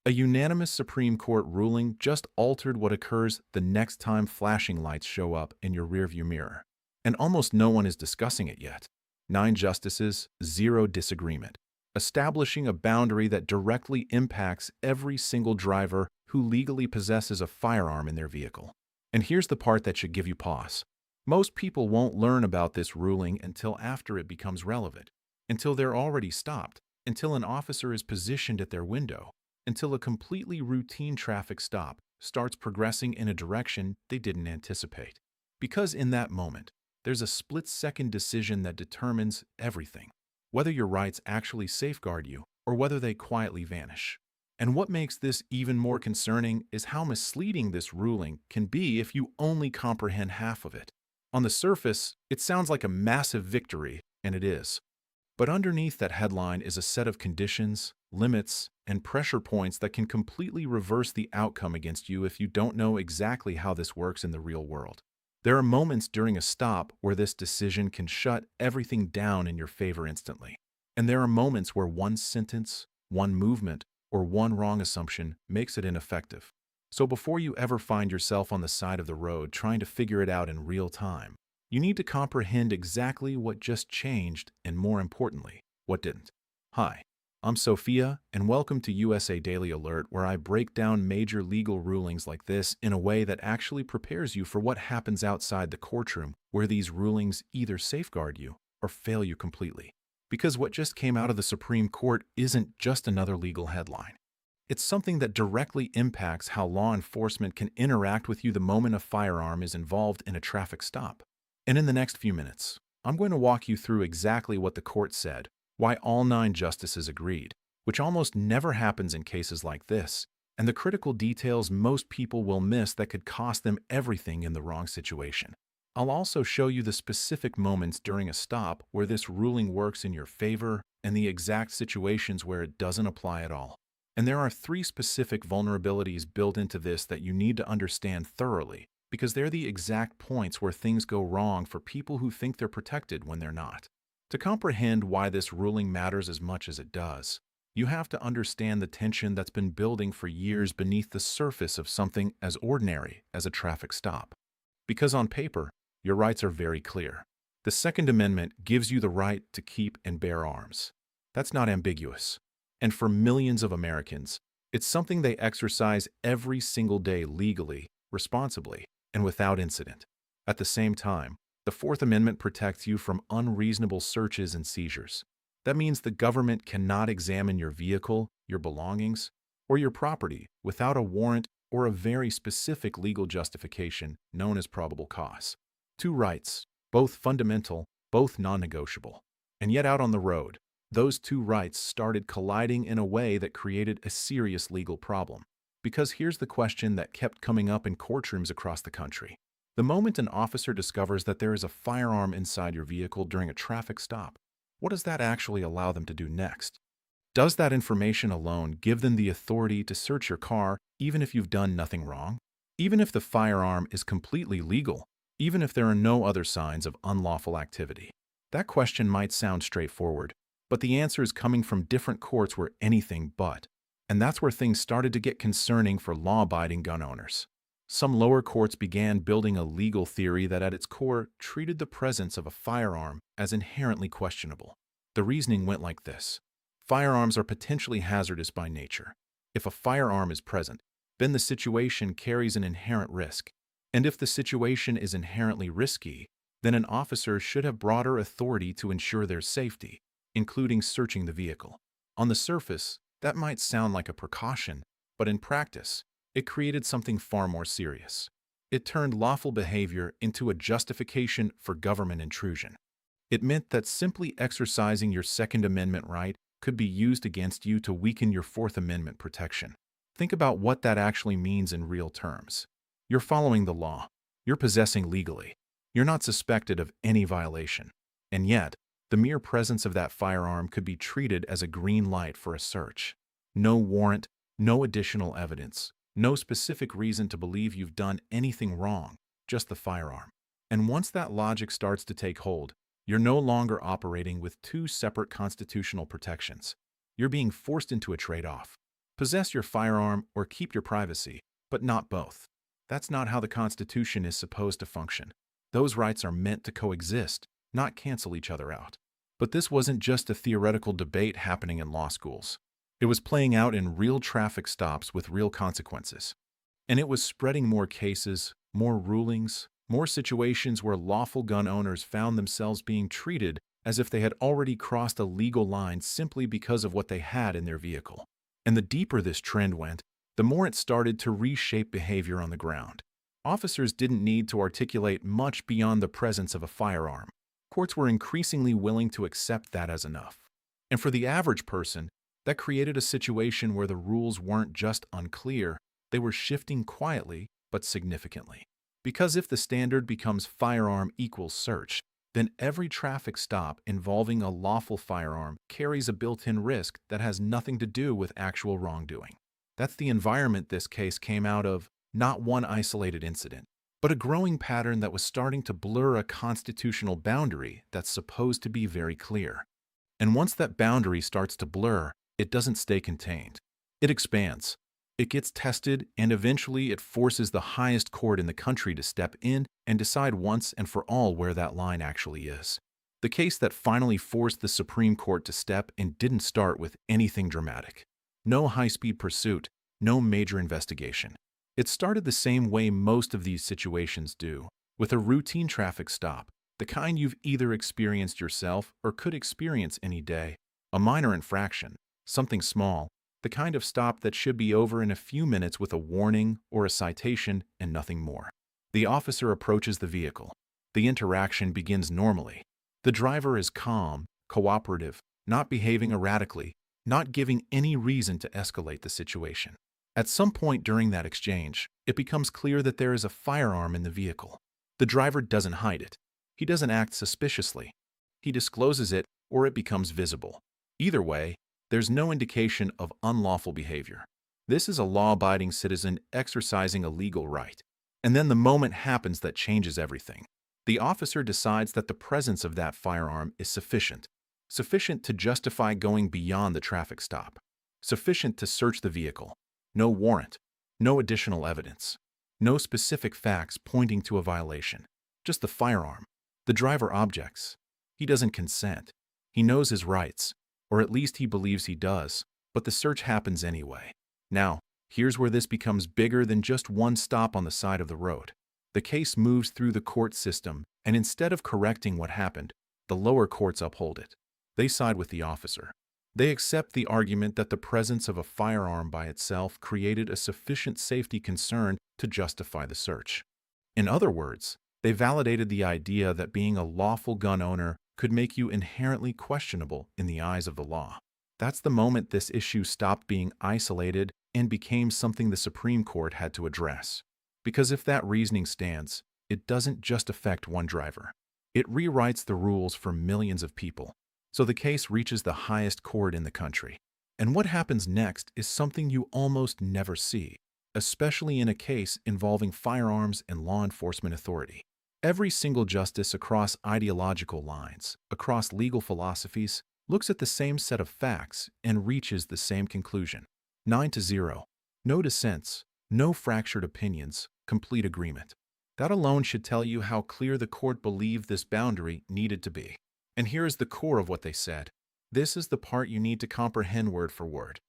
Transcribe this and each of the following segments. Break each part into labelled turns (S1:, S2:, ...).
S1: A unanimous Supreme Court ruling just altered what occurs the next time flashing lights show up in your rearview mirror. And almost no one is discussing it yet. 9 justices, zero disagreement, establishing a boundary that directly impacts every single driver who legally possesses a firearm in their vehicle. And here's the part that should give you pause. Most people won't learn about this ruling until after it becomes relevant, until they're already stopped, until an officer is positioned at their window, until a completely routine traffic stop starts progressing in a direction they didn't anticipate. Because in that moment, there's a split-second decision that determines everything, whether your rights actually safeguard you or whether they quietly vanish. And what makes this even more concerning is how misleading this ruling can be if you only comprehend half of it. On the surface, it sounds like a massive victory, and it is. But underneath that headline is a set of conditions, limits, and pressure points that can completely reverse the outcome against you if you don't know exactly how this works in the real world. There are moments during a stop where this decision can shut everything down in your favor instantly. And there are moments where one sentence, one movement, or one wrong assumption makes it ineffective. So before you ever find yourself on the side of the road trying to figure it out in real time, you need to comprehend exactly what just changed and, more importantly, what didn't. Hi, I'm Sofia, and welcome to USA Daily Alert, where I break down major legal rulings like this in a way that actually prepares you for what happens outside the courtroom, where these rulings either safeguard you or fail you completely. Because what just came out of the Supreme Court isn't just another legal headline. It's something that directly impacts how law enforcement can interact with you the moment a firearm is involved in a traffic stop. And in the next few minutes, I'm going to walk you through exactly what the court said, why all 9 justices agreed, which almost never happens in cases like this, and the critical details most people will miss that could cost them everything in the wrong situation. I'll also show you the specific moments during a stop where this ruling works in your favor and the exact situations where it doesn't apply at all. And there are 3 specific vulnerabilities built into this that you need to understand thoroughly, because they're the exact points where things go wrong for people who think they're protected when they're not. To comprehend why this ruling matters as much as it does, you have to understand the tension that's been building for years beneath the surface of something as ordinary as a traffic stop. Because on paper, your rights are very clear. The Second Amendment gives you the right to keep and bear arms. That's not ambiguous. And for millions of Americans, it's something they exercise every single day legally, responsibly, and without incident. At the same time, the Fourth Amendment protects you from unreasonable searches and seizures. That means the government cannot examine your vehicle, your belongings, or your property without a warrant or a very specific legal justification known as probable cause. 2 rights, both fundamental, both non-negotiable. And yet out on the road, those 2 rights started colliding in a way that created a serious legal problem. Because here's the question that kept coming up in courtrooms across the country. The moment an officer discovers that there is a firearm inside your vehicle during a traffic stop, what does that actually allow them to do next? Does that information alone give them the authority to search your car even if you've done nothing wrong? Even if the firearm is completely legal? Even if there are no other signs of unlawful activity? That question might sound straightforward, but the answer is coming from different courts where anything but. And that's where things started to get concerning for law-abiding gun owners. Some lower courts began building a legal theory that at its core treated the presence of a firearm as inherently questionable. The reasoning went like this. Firearms are potentially hazardous by nature. If a firearm is present, then the situation carries an inherent risk. And if the situation is inherently risky, then an officer should have broader authority to ensure their safety, including searching the vehicle. On the surface, that might sound like a precaution, but in practice, it created something far more serious. It turned lawful behavior into a justification for government intrusion. It meant that simply exercising your Second Amendment right could be used against you to weaken your Fourth Amendment protection. Think about what that actually means in real terms. You're following the law. You're possessing legally. You're not suspected of any violation. And yet, the mere presence of that firearm could be treated as a green light for a search. No warrant, no additional evidence, no specific reason to believe you've done anything wrong, just the firearm. And once that logic starts to take hold, you're no longer operating with 2 separate constitutional protections. You're being forced into a trade-off. Possess your firearm or keep your privacy, but not both. That's not how the Constitution is supposed to function. Those rights are meant to coexist, not cancel each other out. But this wasn't just a theoretical debate happening in law schools. It was playing out in real traffic stops with real consequences. And it was spreading more cases, more rulings, more situations where lawful gun owners found themselves being treated as if they had already crossed a legal line simply because of what they had in their vehicle. And the deeper this trend went, the more it started to reshape behavior on the ground. Officers didn't need to articulate much beyond the presence of a firearm. Courts were increasingly willing to accept that as enough. And for the average person, that created a situation where the rules weren't just unclear, they were shifting quietly but significantly. Because if the standard becomes firearm equals search, then every traffic stop involving a lawful firearm carries a built-in risk that has nothing to do with actual wrongdoing. That's the environment this case came out of, not one isolated incident, but a growing pattern that was starting to blur a constitutional boundary that's supposed to be very clear. And once that boundary starts to blur, it doesn't stay contained. It expands. It gets tested, and eventually it forces the highest court in the country to step in and decide once and for all where that line actually is. The case that finally forced the Supreme Court to step in didn't start with anything dramatic. No high-speed pursuit, no major investigation. It started the same way most of these situations do, with a routine traffic stop, the kind you've either experienced yourself or could experience any day. A minor infraction, something small, the kind of stop that should be over in a few minutes with a warning or a citation and nothing more. The officer approaches the vehicle. The interaction begins normally. The driver is calm, cooperative, not behaving erratically, not giving any reason to escalate the situation. At some point during that exchange, it becomes clear that there is a firearm in the vehicle. The driver doesn't hide it. He doesn't act suspiciously. He discloses it or it becomes visible. Either way, there's no indication of unlawful behavior. This is a law-abiding citizen exercising a legal right. And then the moment happens that changes everything. The officer decides that the presence of that firearm is sufficient to justify going beyond the traffic stop, sufficient to search the vehicle. No warrant, no additional evidence, no specific facts pointing to a violation, just the firearm. The driver objects. He doesn't consent. He knows his rights, or at least he believes he does, but the search happens anyway. Now, here's where this becomes bigger than just one stop on the side of the road. The case moves through the court system, and instead of correcting what happened, the lower courts uphold it. They side with the officer. They accept the argument that the presence of a firearm by itself created a sufficient safety concern to justify the search. In other words, they validated the idea that being a lawful gun owner could make you inherently questionable in the eyes of the law. That's the moment this issue stopped being isolated and became something the Supreme Court had to address. Because if that reasoning stands, it doesn't just affect one driver. It rewrites the rules for millions of people. So the case reaches the highest court in the country. And what happens next is something you almost never see, especially in a case involving firearms and law enforcement authority. Every single justice across ideological lines, across legal philosophies, looks at the same set of facts and reaches the same conclusion. 9-0. No dissents, no fractured opinions, complete agreement. That alone should tell you how clear the court believed this boundary needed to be. And here is the core of what they said. This is the part you need to comprehend word for word.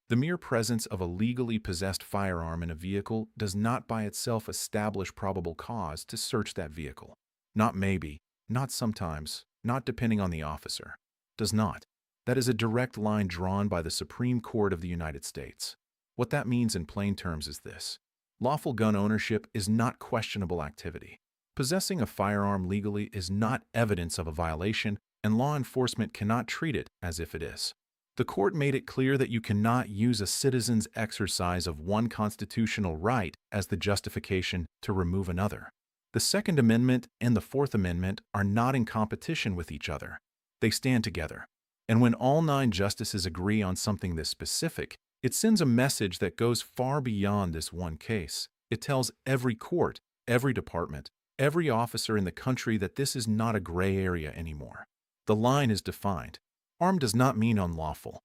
S1: The mere presence of a legally possessed firearm in a vehicle does not by itself establish probable cause to search that vehicle. Not maybe, not sometimes, not depending on the officer. Does not. That is a direct line drawn by the Supreme Court of the United States. What that means in plain terms is this. Lawful gun ownership is not questionable activity. Possessing a firearm legally is not evidence of a violation, and law enforcement cannot treat it as if it is. The court made it clear that you cannot use a citizen's exercise of one constitutional right as the justification to remove another. The Second Amendment and the Fourth Amendment are not in competition with each other. They stand together. And when all 9 justices agree on something this specific, it sends a message that goes far beyond this one case. It tells every court, every department, every officer in the country that this is not a gray area anymore. The line is defined. Armed does not mean unlawful.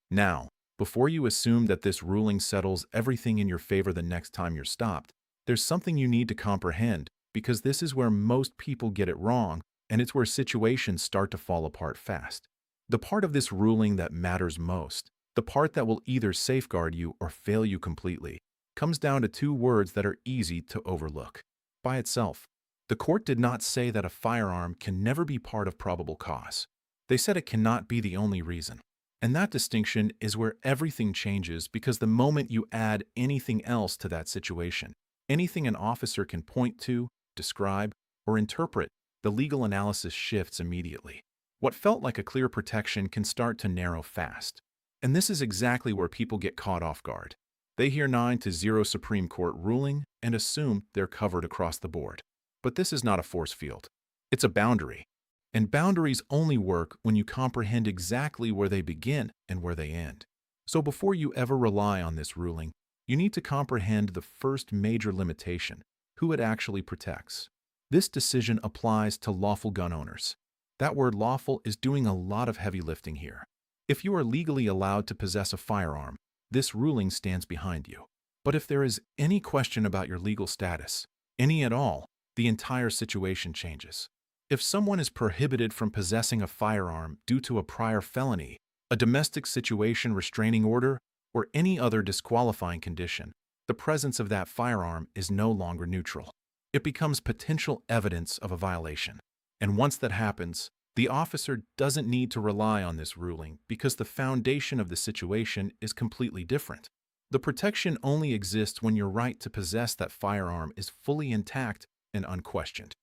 S1: Now, Before you assume that this ruling settles everything in your favor the next time you're stopped, there's something you need to comprehend, because this is where most people get it wrong, and it's where situations start to fall apart fast. The part of this ruling that matters most, the part that will either safeguard you or fail you completely, comes down to two words that are easy to overlook. By itself. The court did not say that a firearm can never be part of probable cause. They said it cannot be the only reason. And that distinction is where everything changes, because the moment you add anything else to that situation, anything an officer can point to, describe, or interpret, the legal analysis shifts immediately. What felt like a clear protection can start to narrow fast. And this is exactly where people get caught off guard. They hear 9-0 Supreme Court ruling and assume they're covered across the board. But this is not a force field. It's a boundary. And boundaries only work when you comprehend exactly where they begin and where they end. So before you ever rely on this ruling, you need to comprehend the first major limitation, who it actually protects. This decision applies to lawful gun owners. That word lawful is doing a lot of heavy lifting here. If you are legally allowed to possess a firearm, this ruling stands behind you. But if there is any question about your legal status, any at all, the entire situation changes. If someone is prohibited from possessing a firearm due to a prior felony, a domestic situation restraining order, or any other disqualifying condition, the presence of that firearm is no longer neutral. It becomes potential evidence of a violation. And once that happens, the officer doesn't need to rely on this ruling, because the foundation of the situation is completely different. The protection only exists when your right to possess that firearm is fully intact and unquestioned.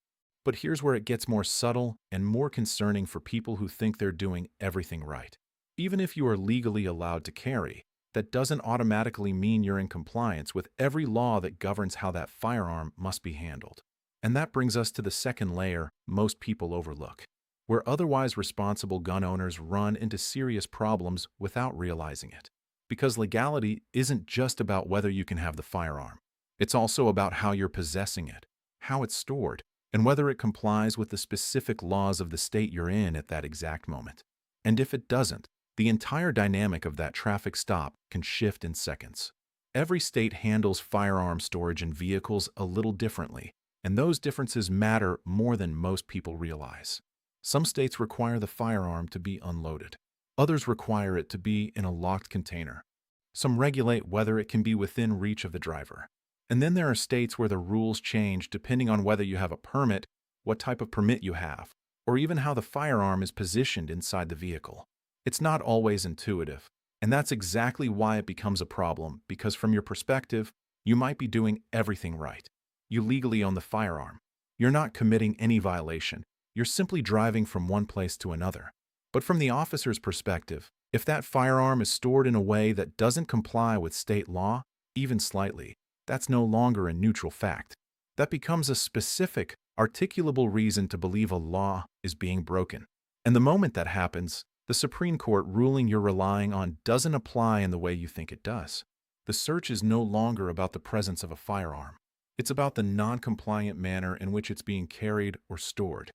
S1: But here's where it gets more subtle and more concerning for people who think they're doing everything right. Even if you are legally allowed to carry, that doesn't automatically mean you're in compliance with every law that governs how that firearm must be handled. And that brings us to the second layer most people overlook, where otherwise responsible gun owners run into serious problems without realizing it. Because legality isn't just about whether you can have the firearm. It's also about how you're possessing it, how it's stored, and whether it complies with the specific laws of the state you're in at that exact moment. And if it doesn't, the entire dynamic of that traffic stop can shift in seconds. Every state handles firearm storage in vehicles a little differently, and those differences matter more than most people realize. Some states require the firearm to be unloaded. Others require it to be in a locked container. Some regulate whether it can be within reach of the driver. And then there are states where the rules change depending on whether you have a permit, what type of permit you have, or even how the firearm is positioned inside the vehicle. It's not always intuitive, and that's exactly why it becomes a problem, because from your perspective, you might be doing everything right. You legally own the firearm. You're not committing any violation. You're simply driving from one place to another. But from the officer's perspective, if that firearm is stored in a way that doesn't comply with state law, even slightly, that's no longer a neutral fact. That becomes a specific, articulable reason to believe a law is being broken. And the moment that happens, the Supreme Court ruling you're relying on doesn't apply in the way you think it does. The search is no longer about the presence of a firearm. It's about the non-compliant manner in which it's being carried or stored.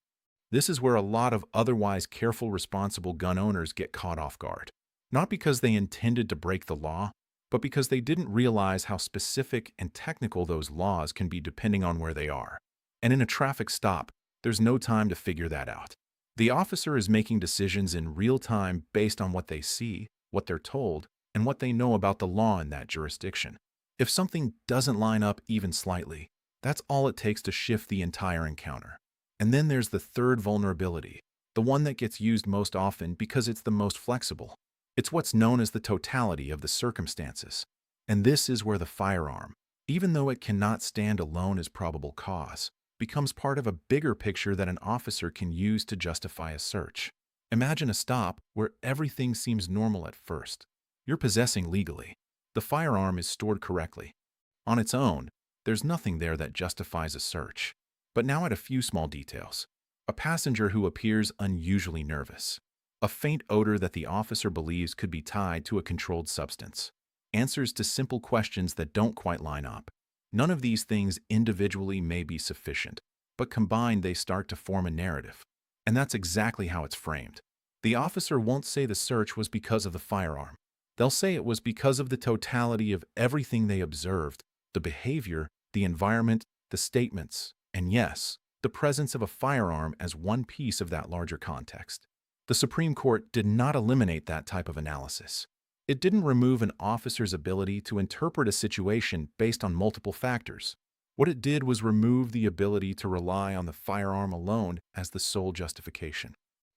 S1: This is where a lot of otherwise careful, responsible gun owners get caught off guard. Not because they intended to break the law, but because they didn't realize how specific and technical those laws can be depending on where they are. And in a traffic stop, there's no time to figure that out. The officer is making decisions in real time based on what they see, what they're told, and what they know about the law in that jurisdiction. If something doesn't line up even slightly, that's all it takes to shift the entire encounter. And then there's the third vulnerability, the one that gets used most often because it's the most flexible. It's what's known as the totality of the circumstances. And this is where the firearm, even though it cannot stand alone as probable cause, becomes part of a bigger picture that an officer can use to justify a search. Imagine a stop where everything seems normal at first. You're possessing legally. The firearm is stored correctly. On its own, there's nothing there that justifies a search. But now add a few small details. A passenger who appears unusually nervous. A faint odor that the officer believes could be tied to a controlled substance. Answers to simple questions that don't quite line up. None of these things individually may be sufficient, but combined they start to form a narrative. And that's exactly how it's framed. The officer won't say the search was because of the firearm. They'll say it was because of the totality of everything they observed, the behavior, the environment, the statements, and yes, the presence of a firearm as one piece of that larger context. The Supreme Court did not eliminate that type of analysis. It didn't remove an officer's ability to interpret a situation based on multiple factors. What it did was remove the ability to rely on the firearm alone as the sole justification.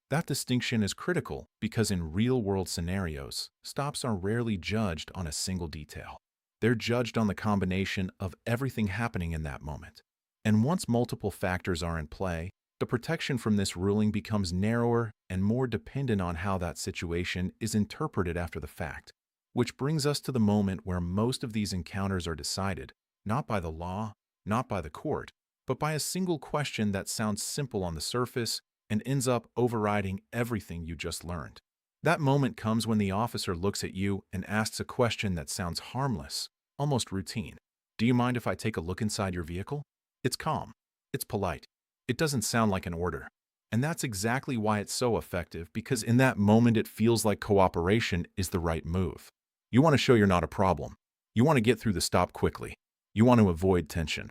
S1: That distinction is critical because in real-world scenarios, stops are rarely judged on a single detail. They're judged on the combination of everything happening in that moment. And once multiple factors are in play, the protection from this ruling becomes narrower and more dependent on how that situation is interpreted after the fact. Which brings us to the moment where most of these encounters are decided, not by the law, not by the court, but by a single question that sounds simple on the surface and ends up overriding everything you just learned. That moment comes when the officer looks at you and asks a question that sounds harmless, almost routine. Do you mind if I take a look inside your vehicle? It's calm. It's polite. It doesn't sound like an order. And that's exactly why it's so effective, because in that moment it feels like cooperation is the right move. You want to show you're not a problem. You want to get through the stop quickly. You want to avoid tension.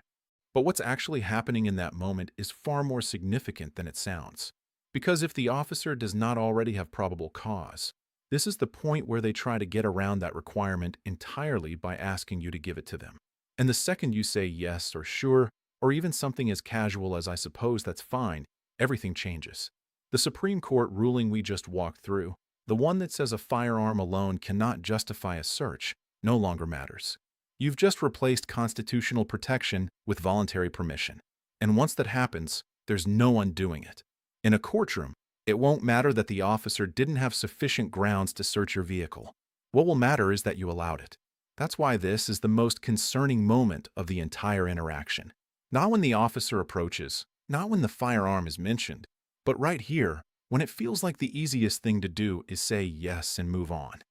S1: But what's actually happening in that moment is far more significant than it sounds. Because if the officer does not already have probable cause, this is the point where they try to get around that requirement entirely by asking you to give it to them. And the second you say yes or sure, or even something as casual as I suppose that's fine, everything changes. The Supreme Court ruling we just walked through, the one that says a firearm alone cannot justify a search, no longer matters. You've just replaced constitutional protection with voluntary permission. And once that happens, there's no undoing it. In a courtroom, it won't matter that the officer didn't have sufficient grounds to search your vehicle. What will matter is that you allowed it. That's why this is the most concerning moment of the entire interaction. Not when the officer approaches, not when the firearm is mentioned, but right here, when it feels like the easiest thing to do is say yes and move on.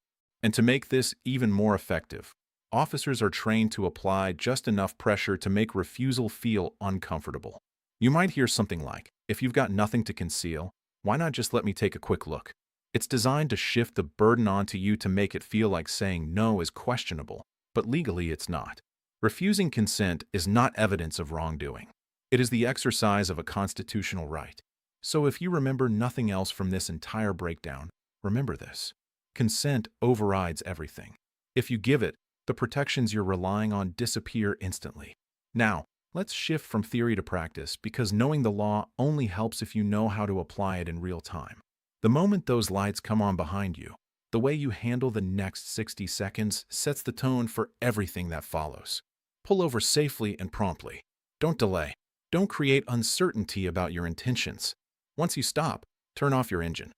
S1: And to make this even more effective, officers are trained to apply just enough pressure to make refusal feel uncomfortable. You might hear something like, if you've got nothing to conceal, why not just let me take a quick look? It's designed to shift the burden onto you to make it feel like saying no is questionable, but legally it's not. Refusing consent is not evidence of wrongdoing. It is the exercise of a constitutional right. So if you remember nothing else from this entire breakdown, remember this. Consent overrides everything. If you give it, the protections you're relying on disappear instantly. Now, let's shift from theory to practice, because knowing the law only helps if you know how to apply it in real time. The moment those lights come on behind you, the way you handle the next 60 seconds sets the tone for everything that follows. Pull over safely and promptly. Don't delay. Don't create uncertainty about your intentions. Once you stop, turn off your engine.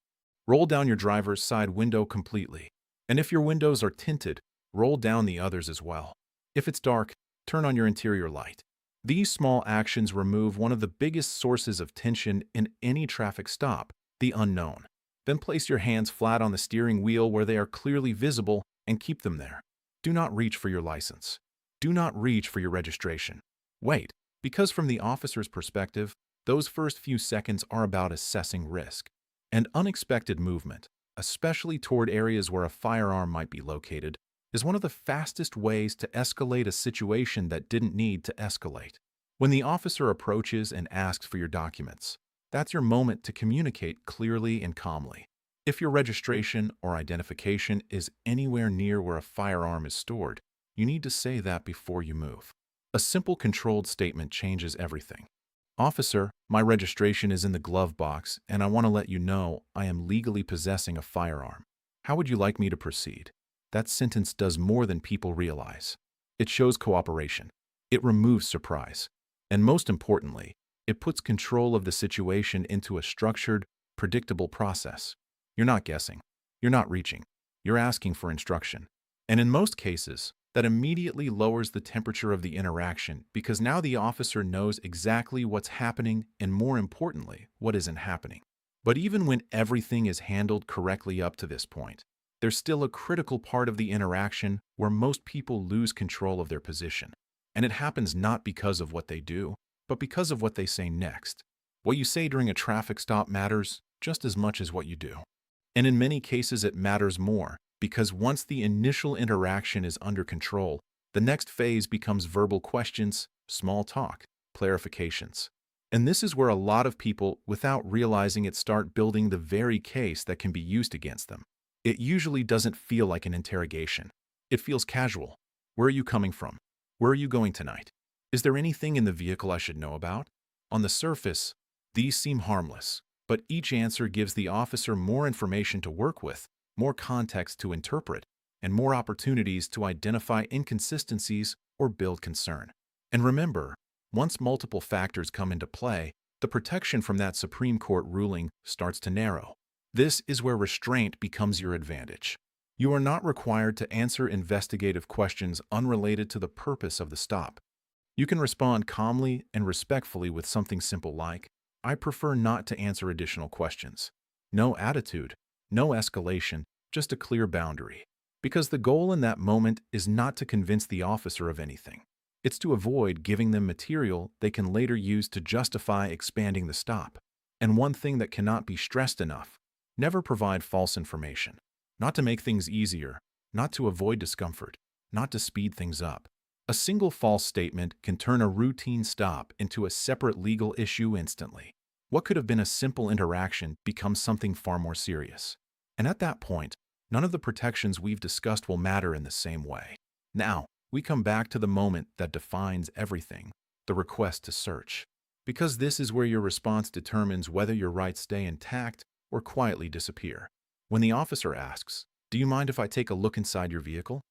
S1: Roll down your driver's side window completely. And if your windows are tinted, roll down the others as well. If it's dark, turn on your interior light. These small actions remove one of the biggest sources of tension in any traffic stop, the unknown. Then place your hands flat on the steering wheel where they are clearly visible and keep them there. Do not reach for your license. Do not reach for your registration. Wait, because from the officer's perspective, those first few seconds are about assessing risk. And unexpected movement, especially toward areas where a firearm might be located, is one of the fastest ways to escalate a situation that didn't need to escalate. When the officer approaches and asks for your documents, that's your moment to communicate clearly and calmly. If your registration or identification is anywhere near where a firearm is stored, you need to say that before you move. A simple controlled statement changes everything. Officer, my registration is in the glove box, and I want to let you know I am legally possessing a firearm. How would you like me to proceed? That sentence does more than people realize. It shows cooperation. It removes surprise. And most importantly, it puts control of the situation into a structured, predictable process. You're not guessing. You're not reaching. You're asking for instruction. And in most cases, that immediately lowers the temperature of the interaction, because now the officer knows exactly what's happening and, more importantly, what isn't happening. But even when everything is handled correctly up to this point, there's still a critical part of the interaction where most people lose control of their position. And it happens not because of what they do, but because of what they say next. What you say during a traffic stop matters just as much as what you do. And in many cases it matters more, because once the initial interaction is under control, the next phase becomes verbal questions, small talk, clarifications. And this is where a lot of people, without realizing it, start building the very case that can be used against them. It usually doesn't feel like an interrogation. It feels casual. Where are you coming from? Where are you going tonight? Is there anything in the vehicle I should know about? On the surface, these seem harmless, but each answer gives the officer more information to work with, more context to interpret, and more opportunities to identify inconsistencies or build concern. And remember, once multiple factors come into play, the protection from that Supreme Court ruling starts to narrow. This is where restraint becomes your advantage. You are not required to answer investigative questions unrelated to the purpose of the stop. You can respond calmly and respectfully with something simple like, "I prefer not to answer additional questions." No attitude, no escalation, just a clear boundary. Because the goal in that moment is not to convince the officer of anything. It's to avoid giving them material they can later use to justify expanding the stop. And one thing that cannot be stressed enough: never provide false information. Not to make things easier, not to avoid discomfort, not to speed things up. A single false statement can turn a routine stop into a separate legal issue instantly. What could have been a simple interaction becomes something far more serious. And at that point, none of the protections we've discussed will matter in the same way. Now, we come back to the moment that defines everything: the request to search. Because this is where your response determines whether your rights stay intact or quietly disappear. When the officer asks, "Do you mind if I take a look inside your vehicle?"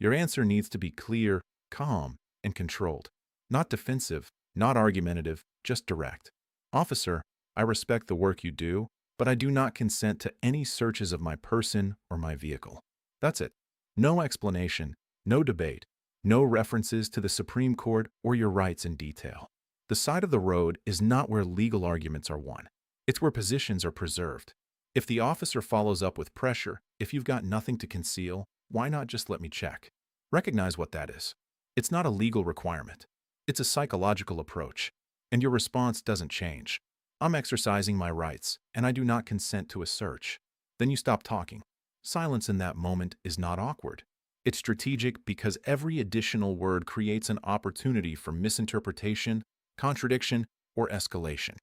S1: your answer needs to be clear, calm, and controlled. Not defensive, not argumentative, just direct. "Officer, I respect the work you do, but I do not consent to any searches of my person or my vehicle." That's it. No explanation, no debate, no references to the Supreme Court or your rights in detail. The side of the road is not where legal arguments are won. It's where positions are preserved. If the officer follows up with pressure, "If you've got nothing to conceal, why not just let me check?" Recognize what that is. It's not a legal requirement. It's a psychological approach. And your response doesn't change. "I'm exercising my rights, and I do not consent to a search." Then you stop talking. Silence in that moment is not awkward. It's strategic because every additional word creates an opportunity for misinterpretation, contradiction, or escalation.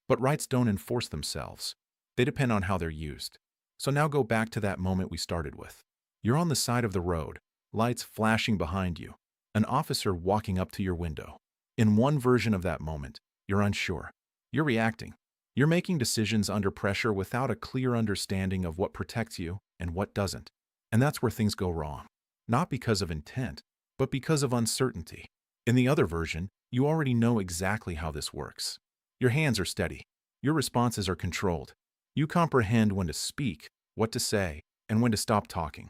S1: But rights don't enforce themselves. They depend on how they're used. So now go back to that moment we started with. You're on the side of the road, lights flashing behind you, an officer walking up to your window. In one version of that moment, you're unsure. You're reacting. You're making decisions under pressure without a clear understanding of what protects you and what doesn't. And that's where things go wrong. Not because of intent, but because of uncertainty. In the other version, you already know exactly how this works. Your hands are steady. Your responses are controlled. You comprehend when to speak, what to say, and when to stop talking.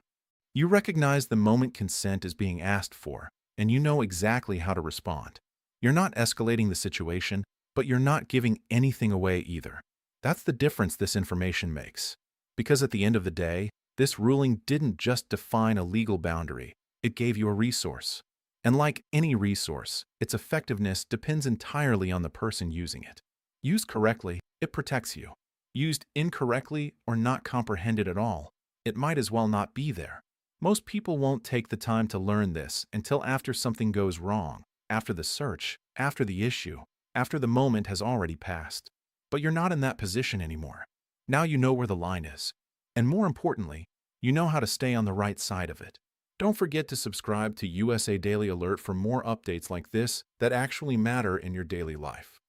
S1: You recognize the moment consent is being asked for, and you know exactly how to respond. You're not escalating the situation, but you're not giving anything away either. That's the difference this information makes. Because at the end of the day, this ruling didn't just define a legal boundary, it gave you a resource. And like any resource, its effectiveness depends entirely on the person using it. Used correctly, it protects you. Used incorrectly or not comprehended at all, it might as well not be there. Most people won't take the time to learn this until after something goes wrong, after the search, after the issue, after the moment has already passed. But you're not in that position anymore. Now you know where the line is. And more importantly, you know how to stay on the right side of it. Don't forget to subscribe to USA Daily Alert for more updates like this that actually matter in your daily life.